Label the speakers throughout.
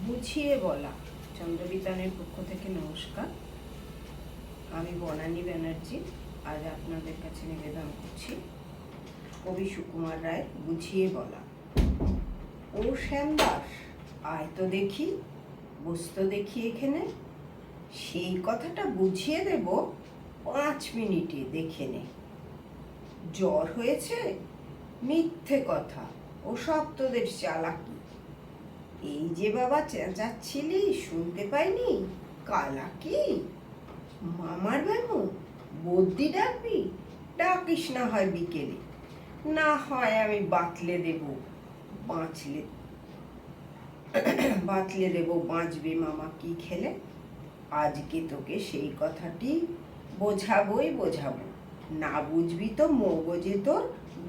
Speaker 1: বুঝিয়ে বলা। চন্দ্রবিতানের পক্ষ থেকে নমস্কার। আমি বনানী ব্যানার্জি। আজ আপনাদের কাছে নিবেদন করছি কবি সুকুমার রায়ের বুঝিয়ে বলা। ও শ্যামদাস, আয় তো দেখি, বসতো দেখি এখানে, সেই কথাটা বুঝিয়ে দেব 5 মিনিটে, দেখে নে। জ্বর হয়েছে? মিথ্যে কথা, ও সব তোদের চালাকি। এই যে বাবা চেঁচাচ্ছিলি, শুনতে পাইনি? কালাকি? মামার ব্যামো? বদ্যি ডাকবি? ডাকিস না হয় বিকেলে, না হয় আমি বাতলে দেব, বাতলে দেব বাঁচবে মামা কি খেলে। আজকে তোকে সেই কথাটি বোঝাবো, না বুঝবি তো মগজে তোর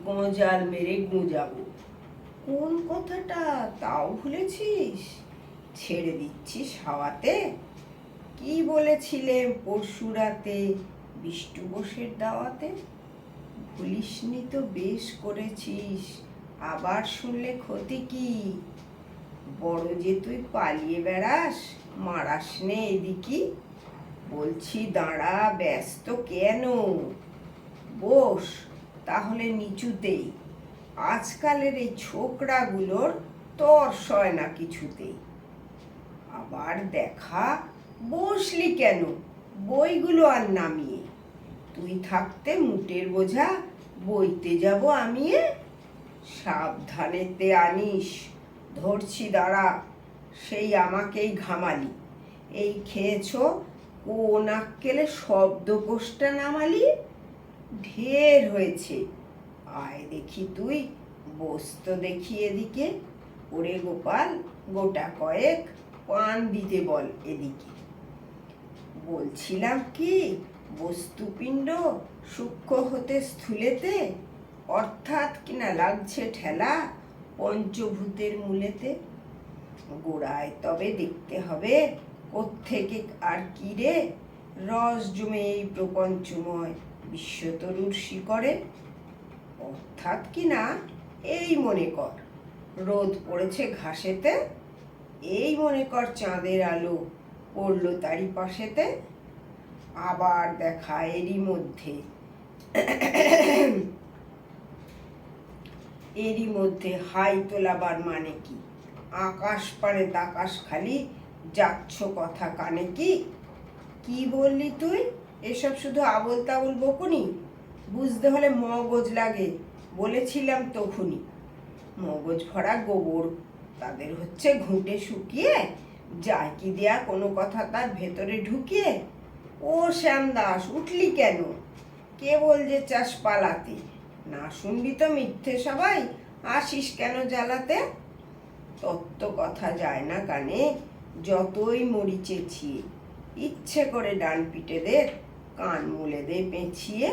Speaker 1: গজাল মেরে গুঁজাবো। কোন কথাটা তাও ভুলেছিস? ছেড়ে দিচ্ছিস হাওয়াতে? কি বলেছিলেন পরশু রাতে বিষ্টু বোসের দাওয়াতে? ভুলিসনি তো বেশ করেছিস, আবার শুনলে ক্ষতি কি? বড় যে তুই পালিয়ে বেড়াস, মারাস নে এদিকি। বলছি দাঁড়া, ব্যস্ত কেন? বস তাহলে নিচুতেই। আজকালের এই ছোকরাগুলোর তর সয় না কিছুতেই। আবার দেখা, বসলি কেন বইগুলো আর নামিয়ে? তুই থাকতে মুটের বোঝা বইতে যাব আমি। সাবধানেতে আনিস, ধরছি দাঁড়া, সেই আমাকেই ঘামালি। এই খেয়েছ, কোন আক্কেলে শব্দকোষটা নামালি? ঢের হয়েছে, আয় দেখি তুই, বসত দেখি এদিকে। ওরে গোপাল, গোটা কয়েক পান দিতে বল এদিকে। বলছিলাম কি, বস্তুপিণ্ড সূক্ষ্ম হতে স্থূলেতে, অর্থাৎ কিনা লাগছে ঠেলা পঞ্চভূতের মূলেতে। গোড়ায় তবে দেখতে হবে কোত্থেকে আর কি রে রস জমে এই প্রপঞ্চময় বিশ্বতরুর শিকড়ে। অর্থাৎ কিনা এই মনে কর, রোদ পড়েছে ঘাসেতে, এই মনে কর চাঁদের আলো পড়লো তারই পাশেতে। আবার দেখা এরই মধ্যে হাই তোলাবার মানে কি? আকাশ পানে তাকাশ খালি, যাচ্ছ কথা কানে কি? কি বললি তুই? এসব শুধু আবোল তাবোল বকুনি, বুঝতে হলে মগজ লাগে, বলেছিলাম তখুনি। মগজ ভরা গোবর তাদের হচ্ছে ঘুঁটে শুকিয়ে যায় কি দেয়া কোনো কথা তার ভেতরে ঢুকিয়ে। ও শ্যামদাস, উঠলি কেন? কেবল যে চাস পালাতে, না শুনবি তো মিথ্যে সবাই, আসিস কেন জ্বালাতে? তত্ত্ব কথা যায় না কানে, যতই মরিচেছি, ইচ্ছে করে ডান পিঠে দে, কান মুলে দে পেঁচিয়ে।